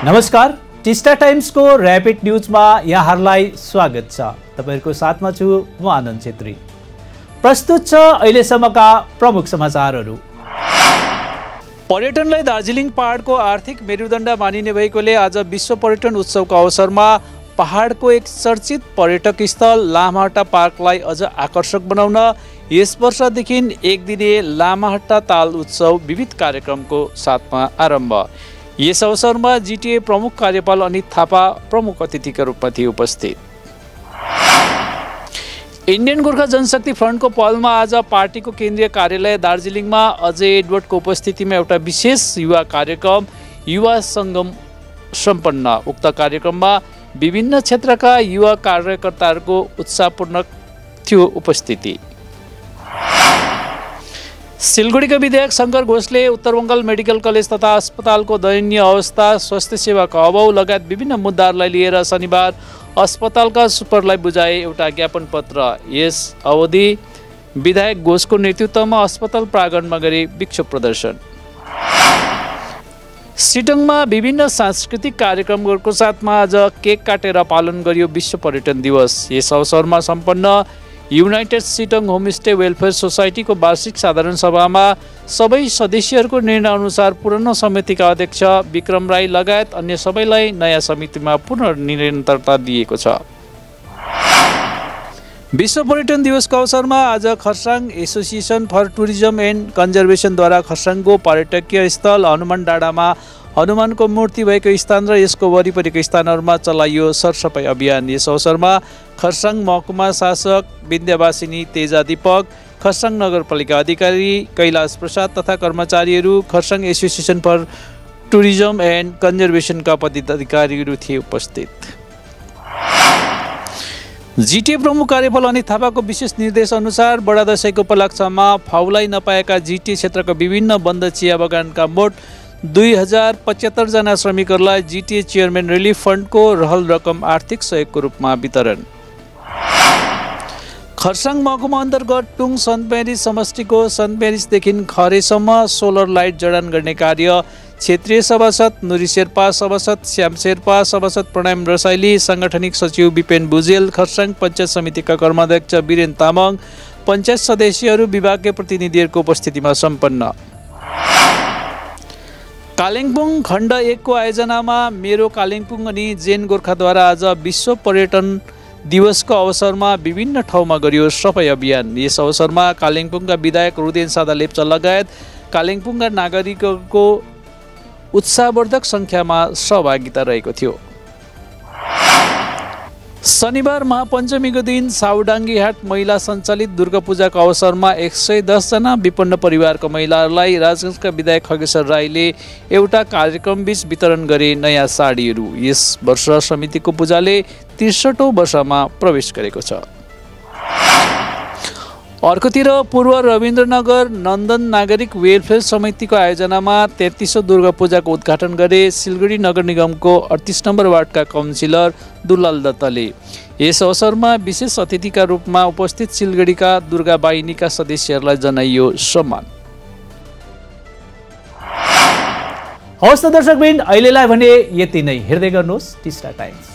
नमस्कार, टिस्टा टाइम्सको र्यापिड न्युजमा यहाँहरूलाई स्वागत छ। तपाईहरुको साथमा छु म आनन्द छेत्री। प्रस्तुत छ अहिलेसम्मका प्रमुख समाचारहरू। पर्यटनलाई दार्जिलिङ पहाडको आर्थिक मेरुदण्ड मानिने भएकोले आज विश्व पर्यटन उत्सवको अवसरमा पहाडको एक चर्चित पर्यटक स्थल लामाहट्टा पार्कलाई अझ आकर्षक बनाउन यस वर्षदेखि एक दिने लामाहट्टा ताल उत्सव विविध कार्यक्रमको साथमा आरम्भ। यस अवसरमा जिटिए प्रमुख कार्यपाल अनित थापा प्रमुख अतिथिका रूपमा थिए उपस्थित। इन्डियन गोर्खा जनशक्ति फ्रन्टको पहलमा आज पार्टीको केन्द्रीय कार्यालय दार्जिलिङमा अजय एडवर्डको उपस्थितिमा एउटा विशेष युवा कार्यक्रम युवा सङ्गम सम्पन्न। उक्त कार्यक्रममा विभिन्न क्षेत्रका युवा कार्यकर्ताहरूको उत्साहपूर्ण थियो उपस्थिति। सिलगढीका विधायक शङ्कर घोषले उत्तर बङ्गाल मेडिकल कलेज तथा अस्पतालको दयनीय अवस्था, स्वास्थ्य सेवाको अभाव लगायत विभिन्न मुद्दाहरूलाई लिएर शनिबार अस्पतालका सुपरलाई बुझाए एउटा ज्ञापन पत्र। यस अवधि विधायक घोषको नेतृत्वमा अस्पताल प्राङ्गणमा गरे विक्षोभ प्रदर्शन। सिटोङमा विभिन्न सांस्कृतिक कार्यक्रमहरूको साथमा आज केक काटेर पालन गरियो विश्व पर्यटन दिवस। यस अवसरमा सम्पन्न युनाइटेड सिटोङ होमस्टे वेलफेयर सोसाइटीको वार्षिक साधारण सभामा सबै सदस्यहरूको निर्णय अनुसार पुरानो समितिका अध्यक्ष विक्रम राई लगायत अन्य सबैलाई नयाँ समितिमा पुनः निरन्तरता दिएको छ। विश्व पर्यटन दिवसको अवसरमा आज Kurseong association for tourism and कन्जर्भेसनद्वारा खरसाङको पर्यटकीय स्थल हनुमान डाँडामा हनुमानको मूर्ति भएको स्थान र यसको वरिपरिको स्थानहरूमा चलाइयो सरसफाइ अभियान। यस अवसरमा खरसाङ महकुमा शासक विद्यावासिनी तेजा दीपक, खरसाङ नगरपालिका अधिकारी कैलाश प्रसाद तथा कर्मचारीहरू, Kurseong association for tourism and कन्जर्भेसनका पदाधिकारीहरू थिए उपस्थित। जिटिए प्रमुख कार्यपाल अनित थापाको विशेष निर्देश अनुसार बडा दशैंको उपलक्ष्यमा फाउलाई नपाएका जिटिए क्षेत्रका विभिन्न बन्द चिया बगानका मोट 2075 जना श्रमिकहरूलाई जिटिए चेयरम्यान रिलिफ फन्डको रहल रकम आर्थिक सहयोगको रूपमा वितरण। खरसाङ महकुमा अन्तर्गत टुङ सन्त मेरिज समष्टिको सन्त मेरिजदेखि खरेसम्म सोलर लाइट जडान गर्ने कार्य क्षेत्रीय सभासद नुरी शेर्पा, सभासद श्याम शेर्पा, सभासद प्रणाम रसाइली, साङ्गठनिक सचिव विपेन भुजेल, खरसाङ पञ्चायत समितिका कर्माध्यक्ष वीरेन तामाङ, पञ्चायत सदस्यहरू, विभागीय प्रतिनिधिहरूको उपस्थितिमा सम्पन्न। कालिम्पोङ खण्ड 1 को आयोजनामा मेरो कालिम्पोङ अनि जेन गोर्खाद्वारा आज विश्व पर्यटन दिवसको अवसरमा विभिन्न ठाउँमा गरियो सफाइ अभियान। यस अवसरमा कालिम्पोङका विधायक रुदेन सादा लेप्चा लगायत कालिम्पोङका नागरिकहरूको उत्साहवर्धक सङ्ख्यामा सहभागिता रहेको थियो। शनिबार महापञ्चमीको दिन साउडाङ्गी हाट महिला सञ्चालित दुर्गा पूजाको अवसरमा 110 जना विपन्न परिवारका महिलाहरूलाई राजगञ्जका विधायक खगेश्वर राईले एउटा कार्यक्रमबीच वितरण गरे नयाँ साडीहरू। यस वर्ष समितिको पूजाले 63औं वर्षमा प्रवेश गरेको छ। अर्कोतिर पूर्व रविन्द्रनगर नन्दन नागरिक वेलफेयर समितिको आयोजनामा 33औं दुर्गा पूजाको उद्घाटन गरे सिलगढी नगर निगमको 38 नम्बर वार्डका काउन्सिलर दुलाल दत्तले। यस अवसरमा विशेष अतिथिका रूपमा उपस्थित सिलगढीका दुर्गा बाहिनीका सदस्यहरूलाई जनाइयो सम्मान। हवस् त दर्शकवृन्द, अहिलेलाई भने यति नै। हेर्दै गर्नुहोस् टिस्टा टाइम्स।